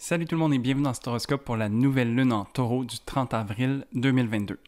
Salut tout le monde et bienvenue dans cet horoscope pour la nouvelle lune en taureau du 30 avril 2022.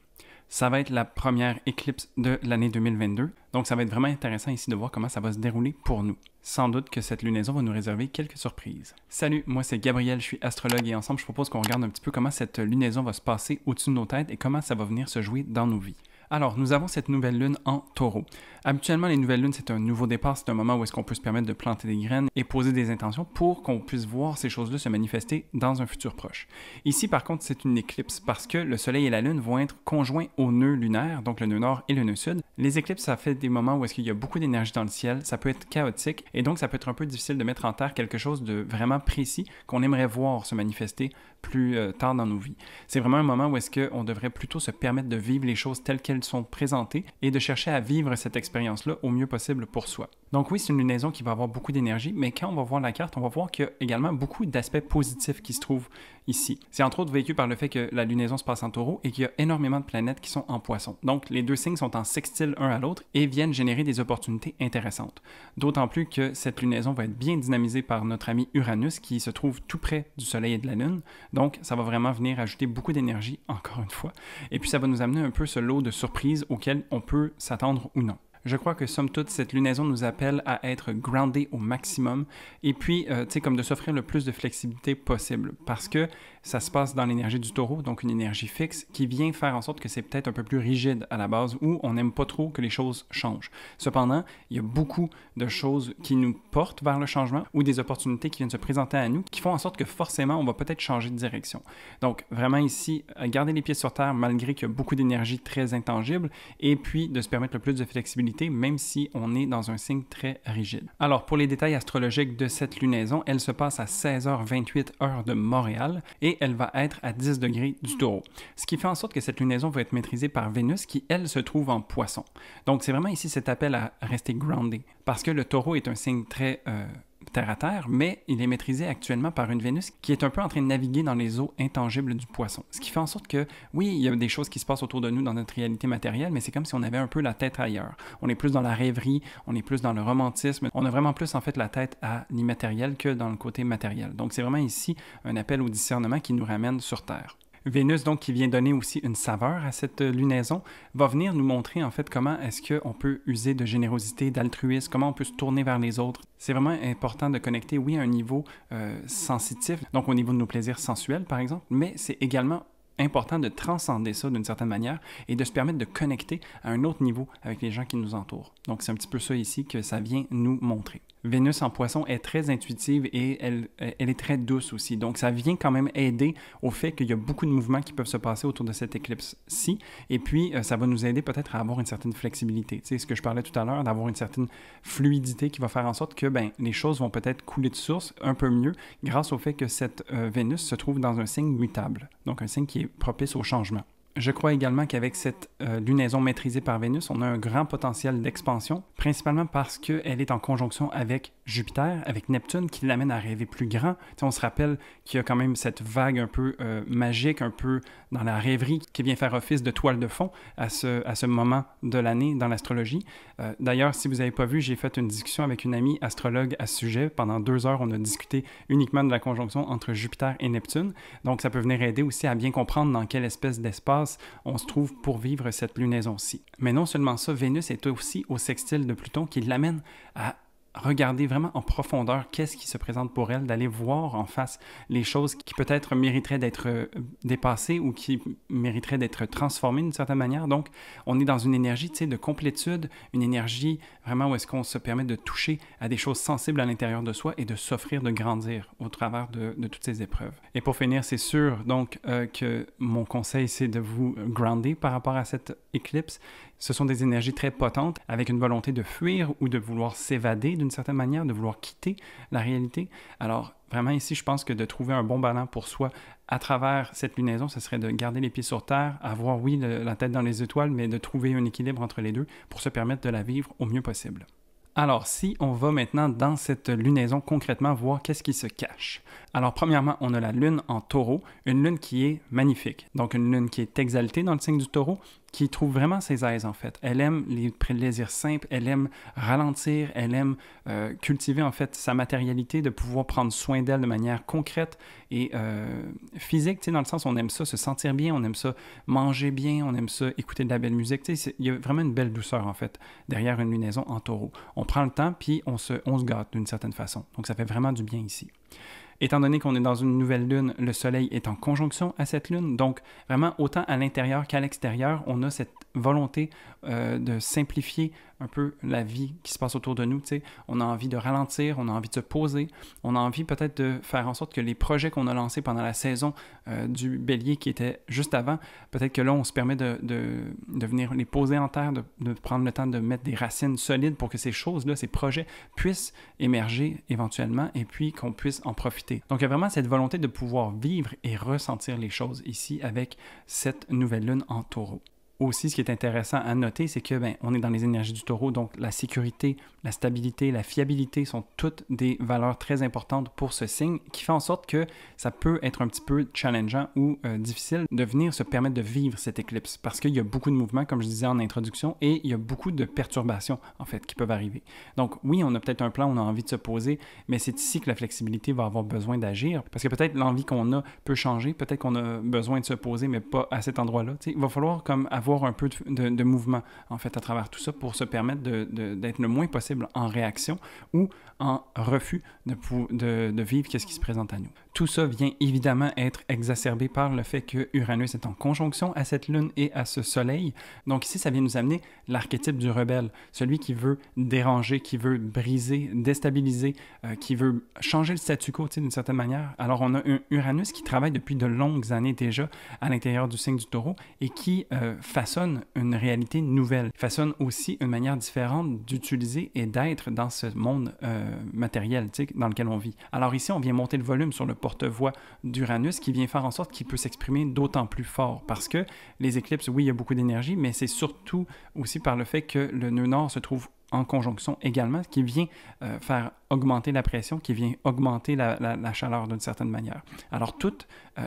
Ça va être la première éclipse de l'année 2022, donc ça va être vraiment intéressant ici de voir comment ça va se dérouler pour nous. Sans doute que cette lunaison va nous réserver quelques surprises. Salut, moi c'est Gabriel, je suis astrologue et ensemble je propose qu'on regarde un petit peu comment cette lunaison va se passer au-dessus de nos têtes et comment ça va venir se jouer dans nos vies. Alors, nous avons cette nouvelle lune en taureau. Habituellement, les nouvelles lunes, c'est un nouveau départ, c'est un moment où est-ce qu'on peut se permettre de planter des graines et poser des intentions pour qu'on puisse voir ces choses-là se manifester dans un futur proche. Ici, par contre, c'est une éclipse parce que le soleil et la lune vont être conjoints au nœud lunaire, donc le nœud nord et le nœud sud. Les éclipses, ça fait des moments où est-ce qu'il y a beaucoup d'énergie dans le ciel, ça peut être chaotique et donc ça peut être un peu difficile de mettre en terre quelque chose de vraiment précis qu'on aimerait voir se manifester plus tard dans nos vies. C'est vraiment un moment où est-ce qu'on devrait plutôt se permettre de vivre les choses telles qu'elles sont présentées et de chercher à vivre cette expérience-là au mieux possible pour soi. Donc oui, c'est une lunaison qui va avoir beaucoup d'énergie, mais quand on va voir la carte, on va voir qu'il y a également beaucoup d'aspects positifs qui se trouvent ici. C'est entre autres vécu par le fait que la lunaison se passe en taureau et qu'il y a énormément de planètes qui sont en poisson. Donc les deux signes sont en sextile un à l'autre et viennent générer des opportunités intéressantes. D'autant plus que cette lunaison va être bien dynamisée par notre ami Uranus qui se trouve tout près du soleil et de la lune. Donc ça va vraiment venir ajouter beaucoup d'énergie, encore une fois. Et puis ça va nous amener un peu ce lot de surprises auxquelles on peut s'attendre ou non. Je crois que somme toute, cette lunaison nous appelle à être groundé au maximum et puis, tu sais, comme de s'offrir le plus de flexibilité possible parce que ça se passe dans l'énergie du taureau, donc une énergie fixe qui vient faire en sorte que c'est peut-être un peu plus rigide à la base où on n'aime pas trop que les choses changent. Cependant, il y a beaucoup de choses qui nous portent vers le changement ou des opportunités qui viennent se présenter à nous qui font en sorte que forcément, on va peut-être changer de direction. Donc, vraiment ici, garder les pieds sur terre malgré qu'il y a beaucoup d'énergie très intangible et puis de se permettre le plus de flexibilité même si on est dans un signe très rigide. Alors, pour les détails astrologiques de cette lunaison, elle se passe à 16h28 heure de Montréal et elle va être à 10 degrés du taureau. Ce qui fait en sorte que cette lunaison va être maîtrisée par Vénus qui, elle, se trouve en poisson. Donc, c'est vraiment ici cet appel à rester groundé parce que le taureau est un signe très terre à terre, mais il est maîtrisé actuellement par une Vénus qui est un peu en train de naviguer dans les eaux intangibles du poisson. Ce qui fait en sorte que, oui, il y a des choses qui se passent autour de nous dans notre réalité matérielle, mais c'est comme si on avait un peu la tête ailleurs. On est plus dans la rêverie, on est plus dans le romantisme, on a vraiment plus en fait la tête à l'immatériel que dans le côté matériel. Donc c'est vraiment ici un appel au discernement qui nous ramène sur Terre. Vénus, donc, qui vient donner aussi une saveur à cette lunaison, va venir nous montrer, en fait, comment est-ce qu'on peut user de générosité, d'altruisme, comment on peut se tourner vers les autres. C'est vraiment important de connecter, oui, à un niveau sensitif, donc au niveau de nos plaisirs sensuels, par exemple, mais c'est également important de transcender ça d'une certaine manière et de se permettre de connecter à un autre niveau avec les gens qui nous entourent. Donc, c'est un petit peu ça ici que ça vient nous montrer. Vénus en poisson est très intuitive et elle est très douce aussi. Donc, ça vient quand même aider au fait qu'il y a beaucoup de mouvements qui peuvent se passer autour de cette éclipse-ci. Et puis, ça va nous aider peut-être à avoir une certaine flexibilité. Tu sais, ce que je parlais tout à l'heure, d'avoir une certaine fluidité qui va faire en sorte que les choses vont peut-être couler de source un peu mieux grâce au fait que cette Vénus se trouve dans un signe mutable. Donc, un signe qui est propice au changement. Je crois également qu'avec cette lunaison maîtrisée par Vénus, on a un grand potentiel d'expansion, principalement parce qu'elle est en conjonction avec Jupiter, avec Neptune, qui l'amène à rêver plus grand. T'sais, on se rappelle qu'il y a quand même cette vague un peu magique, un peu dans la rêverie, qui vient faire office de toile de fond à ce moment de l'année dans l'astrologie. D'ailleurs, si vous n'avez pas vu, j'ai fait une discussion avec une amie astrologue à ce sujet. Pendant 2 heures, on a discuté uniquement de la conjonction entre Jupiter et Neptune. Donc, ça peut venir aider aussi à bien comprendre dans quelle espèce d'espace on se trouve pour vivre cette lunaison-ci. Mais non seulement ça, Vénus est aussi au sextile de Pluton qui l'amène à regarder vraiment en profondeur qu'est-ce qui se présente pour elle, d'aller voir en face les choses qui peut-être mériteraient d'être dépassées ou qui mériteraient d'être transformées d'une certaine manière. Donc, on est dans une énergie, tu sais, de complétude, une énergie vraiment où est-ce qu'on se permet de toucher à des choses sensibles à l'intérieur de soi et de s'offrir de grandir au travers de toutes ces épreuves. Et pour finir, c'est sûr donc que mon conseil, c'est de vous grounder par rapport à cette éclipse. Ce sont des énergies très potentes avec une volonté de fuir ou de vouloir s'évader d'une certaine manière, de vouloir quitter la réalité. Alors, vraiment ici, je pense que de trouver un bon ballon pour soi à travers cette lunaison, ce serait de garder les pieds sur terre, avoir, oui, la tête dans les étoiles, mais de trouver un équilibre entre les deux pour se permettre de la vivre au mieux possible. Alors, si on va maintenant dans cette lunaison concrètement voir qu'est-ce qui se cache. Alors, premièrement, on a la lune en taureau, une lune qui est magnifique. Donc, une lune qui est exaltée dans le signe du taureau, qui trouve vraiment ses aises, en fait. Elle aime les plaisirs simples, elle aime ralentir, elle aime cultiver, en fait, sa matérialité, de pouvoir prendre soin d'elle de manière concrète et physique, tu sais, dans le sens où on aime ça se sentir bien, on aime ça manger bien, on aime ça écouter de la belle musique, tu sais, il y a vraiment une belle douceur, en fait, derrière une lunaison en taureau. On prend le temps, puis on se gâte d'une certaine façon. Donc, ça fait vraiment du bien ici. Étant donné qu'on est dans une nouvelle lune, le soleil est en conjonction à cette lune. Donc, vraiment, autant à l'intérieur qu'à l'extérieur, on a cette volonté de simplifier un peu la vie qui se passe autour de nous. Tu sais. On a envie de ralentir, on a envie de se poser, on a envie peut-être de faire en sorte que les projets qu'on a lancés pendant la saison du bélier qui était juste avant, peut-être que là, on se permet de venir les poser en terre, de prendre le temps de mettre des racines solides pour que ces choses-là, ces projets puissent émerger éventuellement et puis qu'on puisse en profiter. Donc, il y a vraiment cette volonté de pouvoir vivre et ressentir les choses ici avec cette nouvelle lune en taureau. Aussi, ce qui est intéressant à noter, c'est que on est dans les énergies du taureau, donc la sécurité, la stabilité, la fiabilité sont toutes des valeurs très importantes pour ce signe, qui fait en sorte que ça peut être un petit peu challengeant ou difficile de venir se permettre de vivre cette éclipse, parce qu'il y a beaucoup de mouvements, comme je disais en introduction, et il y a beaucoup de perturbations, en fait, qui peuvent arriver. Donc oui, on a peut-être un plan, on a envie de se poser, mais c'est ici que la flexibilité va avoir besoin d'agir, parce que peut-être l'envie qu'on a peut changer, peut-être qu'on a besoin de se poser, mais pas à cet endroit-là. T'sais, il va falloir comme avoir un peu de mouvement, en fait, à travers tout ça pour se permettre d'être le moins possible en réaction ou en refus de vivre ce qui se présente à nous. Tout ça vient évidemment être exacerbé par le fait que Uranus est en conjonction à cette lune et à ce soleil. Donc ici, ça vient nous amener l'archétype du rebelle, celui qui veut déranger, qui veut briser, déstabiliser, qui veut changer le statu quo, d'une certaine manière. Alors on a un Uranus qui travaille depuis de longues années déjà à l'intérieur du signe du taureau et qui façonne une réalité nouvelle, façonne aussi une manière différente d'utiliser et d'être dans ce monde matériel dans lequel on vit. Alors ici, on vient monter le volume sur le porte-voix d'Uranus qui vient faire en sorte qu'il peut s'exprimer d'autant plus fort parce que les éclipses, oui, il y a beaucoup d'énergie, mais c'est surtout aussi par le fait que le nœud nord se trouve en conjonction également, qui vient faire augmenter la pression, qui vient augmenter la chaleur d'une certaine manière. Alors, tout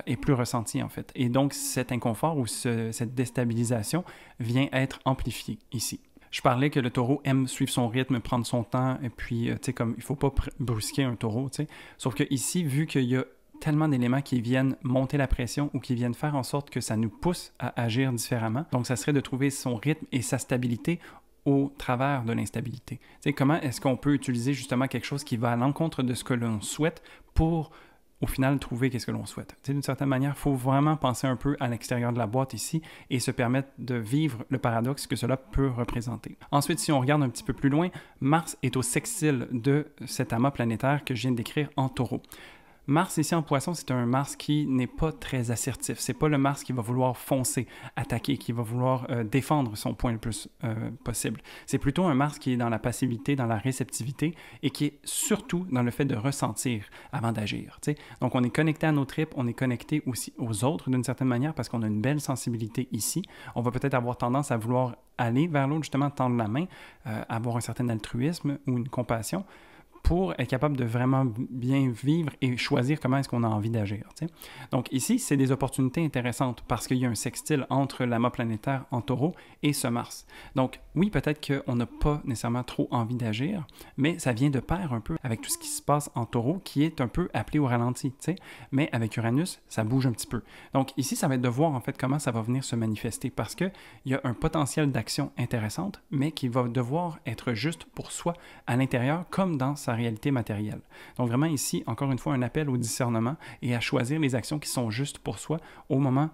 est plus ressenti, en fait. Et donc, cet inconfort ou cette déstabilisation vient être amplifié ici. Je parlais que le taureau aime suivre son rythme, prendre son temps, et puis, tu sais, comme il ne faut pas brusquer un taureau, tu sais. Sauf que ici, vu qu'il y a tellement d'éléments qui viennent monter la pression ou qui viennent faire en sorte que ça nous pousse à agir différemment, donc ça serait de trouver son rythme et sa stabilité au travers de l'instabilité. Tu sais, comment est-ce qu'on peut utiliser justement quelque chose qui va à l'encontre de ce que l'on souhaite pour, au final, trouver qu'est-ce que l'on souhaite. Tu sais, d'une certaine manière, il faut vraiment penser un peu à l'extérieur de la boîte ici et se permettre de vivre le paradoxe que cela peut représenter. Ensuite, si on regarde un petit peu plus loin, Mars est au sextile de cet amas planétaire que je viens de décrire en taureau. Mars, ici en Poisson, c'est un Mars qui n'est pas très assertif. C'est pas le Mars qui va vouloir foncer, attaquer, qui va vouloir défendre son point le plus possible. C'est plutôt un Mars qui est dans la passivité, dans la réceptivité et qui est surtout dans le fait de ressentir avant d'agir. T'sais? Donc, on est connecté à nos tripes, on est connecté aussi aux autres d'une certaine manière parce qu'on a une belle sensibilité ici. On va peut-être avoir tendance à vouloir aller vers l'autre, justement, tendre la main, avoir un certain altruisme ou une compassion, pour être capable de vraiment bien vivre et choisir comment est-ce qu'on a envie d'agir. T'sais. Donc ici, c'est des opportunités intéressantes parce qu'il y a un sextile entre l'amas planétaire en taureau et ce Mars. Donc oui, peut-être qu'on n'a pas nécessairement trop envie d'agir, mais ça vient de pair un peu avec tout ce qui se passe en taureau qui est un peu appelé au ralenti. T'sais. Mais avec Uranus, ça bouge un petit peu. Donc ici, ça va être de voir en fait comment ça va venir se manifester parce qu'il y a un potentiel d'action intéressante, mais qui va devoir être juste pour soi à l'intérieur comme dans sa réalité matérielle. Donc vraiment ici, encore une fois, un appel au discernement et à choisir les actions qui sont justes pour soi au moment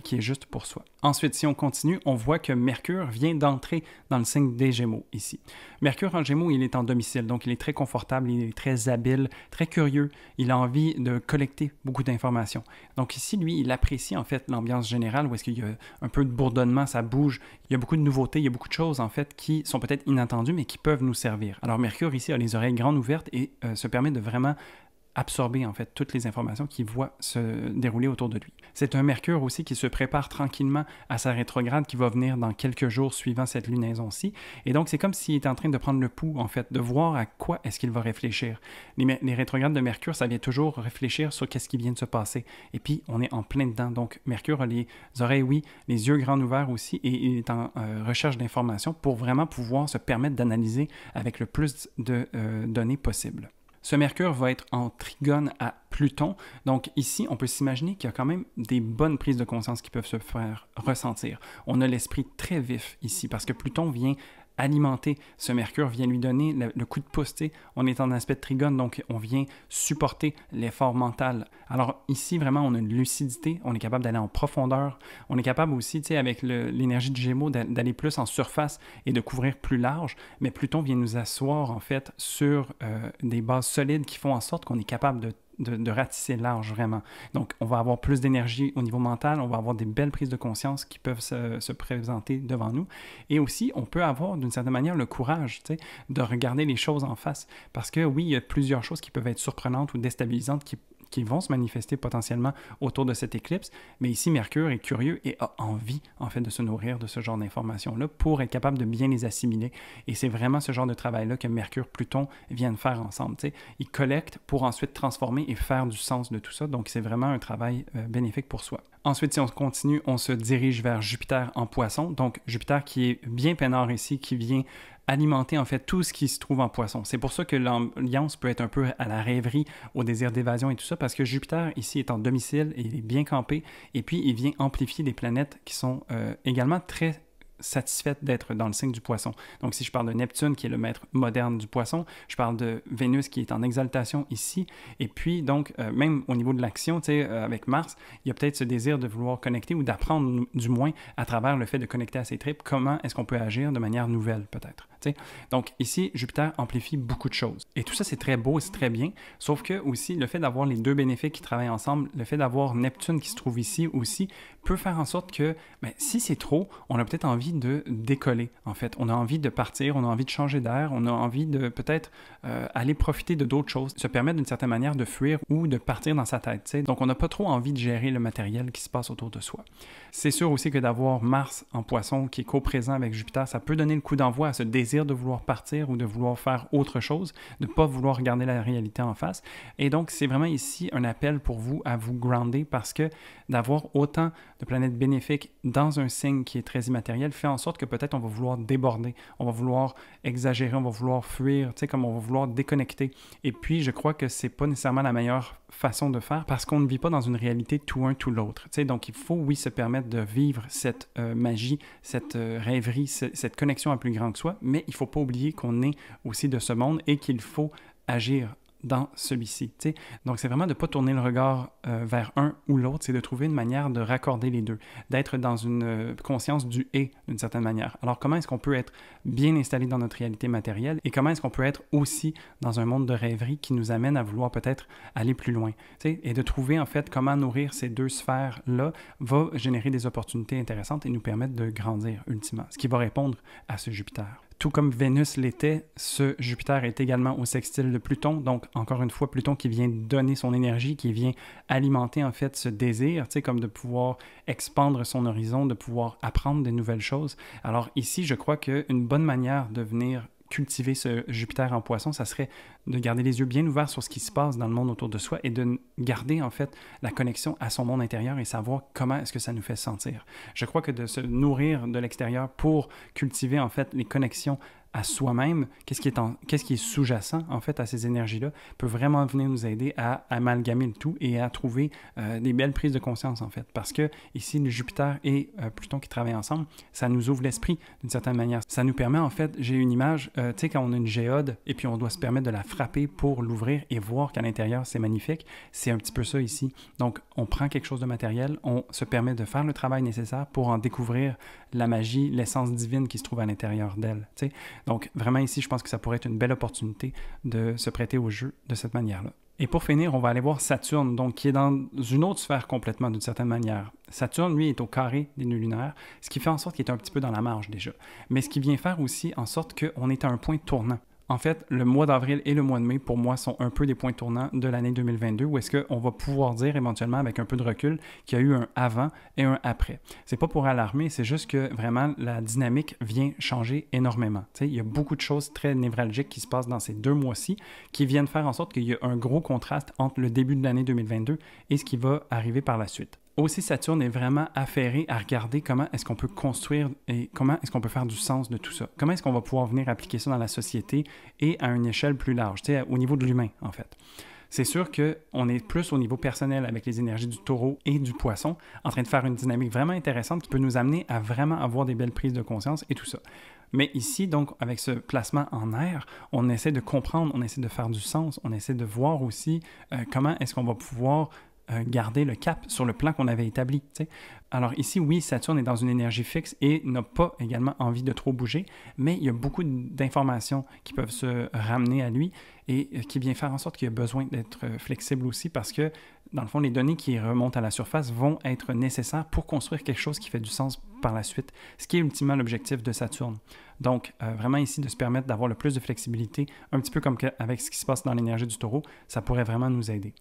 qui est juste pour soi. Ensuite, si on continue, on voit que Mercure vient d'entrer dans le signe des Gémeaux ici. Mercure en Gémeaux, il est en domicile, donc il est très confortable, il est très habile, très curieux, il a envie de collecter beaucoup d'informations. Donc ici, lui, il apprécie en fait l'ambiance générale où est-ce qu'il y a un peu de bourdonnement, ça bouge, il y a beaucoup de nouveautés, il y a beaucoup de choses en fait qui sont peut-être inattendues mais qui peuvent nous servir. Alors Mercure ici a les oreilles grandes ouvertes et se permet de vraiment absorber en fait toutes les informations qu'il voit se dérouler autour de lui. C'est un Mercure aussi qui se prépare tranquillement à sa rétrograde qui va venir dans quelques jours suivant cette lunaison-ci. Et donc, c'est comme s'il était en train de prendre le pouls, en fait, de voir à quoi est-ce qu'il va réfléchir. Les rétrogrades de Mercure, ça vient toujours réfléchir sur qu'est-ce qui vient de se passer. Et puis, on est en plein dedans. Donc, Mercure a les oreilles, oui, les yeux grands ouverts aussi, et il est en recherche d'informations pour vraiment pouvoir se permettre d'analyser avec le plus de données possible. Ce Mercure va être en trigone à Pluton. Donc ici, on peut s'imaginer qu'il y a quand même des bonnes prises de conscience qui peuvent se faire ressentir. On a l'esprit très vif ici parce que Pluton vient alimenter ce Mercure, vient lui donner le coup de pouce. On est en aspect de trigone, donc on vient supporter l'effort mental. Alors ici, vraiment, on a une lucidité, on est capable d'aller en profondeur, on est capable aussi, avec l'énergie du Gémeaux, d'aller plus en surface et de couvrir plus large, mais Pluton vient nous asseoir, en fait, sur des bases solides qui font en sorte qu'on est capable de ratisser large, vraiment. Donc, on va avoir plus d'énergie au niveau mental, on va avoir des belles prises de conscience qui peuvent se présenter devant nous. Et aussi, on peut avoir, d'une certaine manière, le courage, de regarder les choses en face. Parce que, oui, il y a plusieurs choses qui peuvent être surprenantes ou déstabilisantes qui vont se manifester potentiellement autour de cette éclipse. Mais ici, Mercure est curieux et a envie, en fait, de se nourrir de ce genre d'informations-là pour être capable de bien les assimiler. Et c'est vraiment ce genre de travail-là que Mercure-Pluton viennent faire ensemble. Ils collectent pour ensuite transformer et faire du sens de tout ça. Donc, c'est vraiment un travail bénéfique pour soi. Ensuite, si on continue, on se dirige vers Jupiter en Poisson. Donc, Jupiter qui est bien peinard ici, qui vient alimenter en fait tout ce qui se trouve en Poisson. C'est pour ça que l'ambiance peut être un peu à la rêverie, au désir d'évasion et tout ça, parce que Jupiter ici est en domicile et il est bien campé, et puis il vient amplifier des planètes qui sont également très satisfaite d'être dans le signe du Poisson. Donc, si je parle de Neptune, qui est le maître moderne du Poisson, je parle de Vénus, qui est en exaltation ici, et puis, donc, même au niveau de l'action, avec Mars, il y a peut-être ce désir de vouloir connecter ou d'apprendre, du moins, à travers le fait de connecter à ses tripes, comment est-ce qu'on peut agir de manière nouvelle, peut-être. Donc, ici, Jupiter amplifie beaucoup de choses. Et tout ça, c'est très beau, c'est très bien, sauf que, aussi, le fait d'avoir les deux bénéfiques qui travaillent ensemble, le fait d'avoir Neptune qui se trouve ici aussi, peut faire en sorte que, si c'est trop, on a peut-être envie de décoller, en fait. On a envie de partir, on a envie de changer d'air, on a envie de peut-être aller profiter de d'autres choses, se permettre d'une certaine manière de fuir ou de partir dans sa tête. Donc, on n'a pas trop envie de gérer le matériel qui se passe autour de soi. C'est sûr aussi que d'avoir Mars en Poisson qui est co-présent avec Jupiter, ça peut donner le coup d'envoi à ce désir de vouloir partir ou de vouloir faire autre chose, de ne pas vouloir regarder la réalité en face. Et donc, c'est vraiment ici un appel pour vous à vous grounder parce que d'avoir autant de planètes bénéfiques dans un signe qui est très immatériel fait en sorte que peut-être on va vouloir déborder, on va vouloir exagérer, on va vouloir fuir, comme on va vouloir déconnecter. Et puis, je crois que c'est pas nécessairement la meilleure façon de faire parce qu'on ne vit pas dans une réalité tout un, tout l'autre. Donc, il faut, oui, se permettre de vivre cette magie, cette rêverie, cette connexion à plus grand que soi, mais il ne faut pas oublier qu'on est aussi de ce monde et qu'il faut agir dans celui-ci. Donc, c'est vraiment de ne pas tourner le regard vers un ou l'autre, c'est de trouver une manière de raccorder les deux, d'être dans une conscience du « et » d'une certaine manière. Alors, comment est-ce qu'on peut être bien installé dans notre réalité matérielle et comment est-ce qu'on peut être aussi dans un monde de rêverie qui nous amène à vouloir peut-être aller plus loin. Et de trouver en fait comment nourrir ces deux sphères-là va générer des opportunités intéressantes et nous permettre de grandir ultimement, ce qui va répondre à ce Jupiter. Tout comme Vénus l'était, ce Jupiter est également au sextile de Pluton. Donc, encore une fois, Pluton qui vient donner son énergie, qui vient alimenter en fait ce désir, comme de pouvoir expandre son horizon, de pouvoir apprendre de nouvelles choses. Alors ici, je crois qu'une bonne manière de venir cultiver ce Jupiter en Poisson, ça serait de garder les yeux bien ouverts sur ce qui se passe dans le monde autour de soi et de garder en fait la connexion à son monde intérieur et savoir comment est-ce que ça nous fait sentir. Je crois que de se nourrir de l'extérieur pour cultiver en fait les connexions à soi-même, qu'est-ce qui est sous-jacent en fait à ces énergies-là, peut vraiment venir nous aider à amalgamer le tout et à trouver des belles prises de conscience en fait. Parce que ici, le Jupiter et Pluton qui travaillent ensemble, ça nous ouvre l'esprit d'une certaine manière. Ça nous permet en fait, j'ai une image, tu sais, quand on a une géode et puis on doit se permettre de la frapper pour l'ouvrir et voir qu'à l'intérieur c'est magnifique, c'est un petit peu ça ici. Donc on prend quelque chose de matériel, on se permet de faire le travail nécessaire pour en découvrir la magie, l'essence divine qui se trouve à l'intérieur d'elle, tu sais. Donc, vraiment ici, je pense que ça pourrait être une belle opportunité de se prêter au jeu de cette manière-là. Et pour finir, on va aller voir Saturne, donc qui est dans une autre sphère complètement, d'une certaine manière. Saturne, lui, est au carré des nœuds lunaires, ce qui fait en sorte qu'il est un petit peu dans la marge déjà. Mais ce qui vient faire aussi en sorte qu'on est à un point tournant En fait, le mois d'avril et le mois de mai, pour moi, sont un peu des points tournants de l'année 2022 où est-ce qu'on va pouvoir dire éventuellement, avec un peu de recul, qu'il y a eu un avant et un après. C'est pas pour alarmer, c'est juste que vraiment la dynamique vient changer énormément. Tu sais, il y a beaucoup de choses très névralgiques qui se passent dans ces 2 mois-ci qui viennent faire en sorte qu'il y a un gros contraste entre le début de l'année 2022 et ce qui va arriver par la suite. Aussi, Saturne est vraiment affairé à regarder comment est-ce qu'on peut construire et comment est-ce qu'on peut faire du sens de tout ça. Comment est-ce qu'on va pouvoir venir appliquer ça dans la société et à une échelle plus large, tu sais, au niveau de l'humain, en fait. C'est sûr qu'on est plus au niveau personnel avec les énergies du taureau et du poisson, en train de faire une dynamique vraiment intéressante qui peut nous amener à vraiment avoir des belles prises de conscience et tout ça. Mais ici, donc, avec ce placement en air, on essaie de comprendre, on essaie de faire du sens, on essaie de voir aussi comment est-ce qu'on va pouvoir garder le cap sur le plan qu'on avait établi. T'sais. Alors ici, oui, Saturne est dans une énergie fixe et n'a pas également envie de trop bouger, mais il y a beaucoup d'informations qui peuvent se ramener à lui et qui vient faire en sorte qu'il y a besoin d'être flexible aussi parce que, dans le fond, les données qui remontent à la surface vont être nécessaires pour construire quelque chose qui fait du sens par la suite, ce qui est ultimement l'objectif de Saturne. Donc, vraiment ici, de se permettre d'avoir le plus de flexibilité, un petit peu comme avec ce qui se passe dans l'énergie du taureau, ça pourrait vraiment nous aider.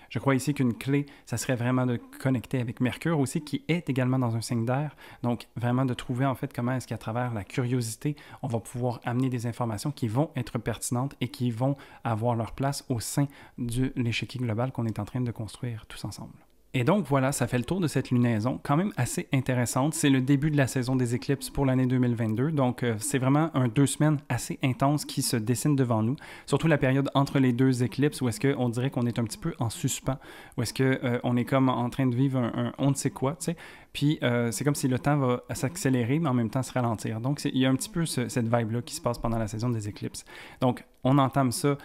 Je crois ici qu'une clé, ça serait vraiment de connecter avec Mercure aussi, qui est également dans un signe d'air. Donc, vraiment de trouver en fait comment est-ce qu'à travers la curiosité, on va pouvoir amener des informations qui vont être pertinentes et qui vont avoir leur place au sein de l'échiquier global qu'on est en train de construire tous ensemble. Et donc voilà, ça fait le tour de cette lunaison, quand même assez intéressante. C'est le début de la saison des éclipses pour l'année 2022, donc c'est vraiment 2 semaines assez intenses qui se dessinent devant nous, surtout la période entre les 2 éclipses où est-ce qu'on dirait qu'on est un petit peu en suspens, où est-ce qu'on est comme en train de vivre un on ne sait quoi, tu sais. Puis c'est comme si le temps va s'accélérer, mais en même temps se ralentir. Donc il y a un petit peu cette vibe-là qui se passe pendant la saison des éclipses. Donc on entame ça,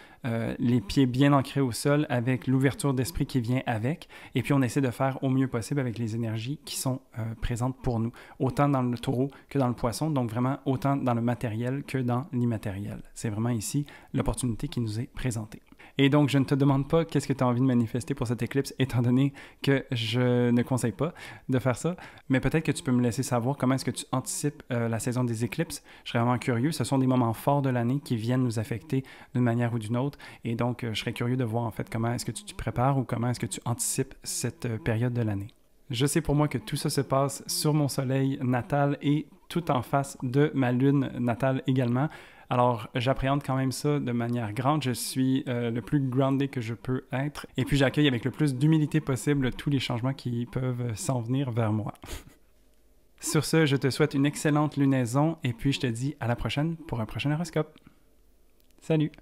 les pieds bien ancrés au sol, avec l'ouverture d'esprit qui vient avec, et puis on essaie de faire au mieux possible avec les énergies qui sont présentes pour nous, autant dans le taureau que dans le poisson, donc vraiment autant dans le matériel que dans l'immatériel. C'est vraiment ici l'opportunité qui nous est présentée. Et donc, je ne te demande pas qu'est-ce que tu as envie de manifester pour cette éclipse, étant donné que je ne conseille pas de faire ça. Mais peut-être que tu peux me laisser savoir comment est-ce que tu anticipes la saison des éclipses. Je serais vraiment curieux. Ce sont des moments forts de l'année qui viennent nous affecter d'une manière ou d'une autre. Et donc, je serais curieux de voir en fait comment est-ce que tu te prépares ou comment est-ce que tu anticipes cette période de l'année. Je sais pour moi que tout ça se passe sur mon soleil natal et tout en face de ma lune natale également. Alors, j'appréhende quand même ça de manière grande. Je suis le plus groundé que je peux être. Et puis, j'accueille avec le plus d'humilité possible tous les changements qui peuvent s'en venir vers moi. Sur ce, je te souhaite une excellente lunaison et puis je te dis à la prochaine pour un prochain horoscope. Salut!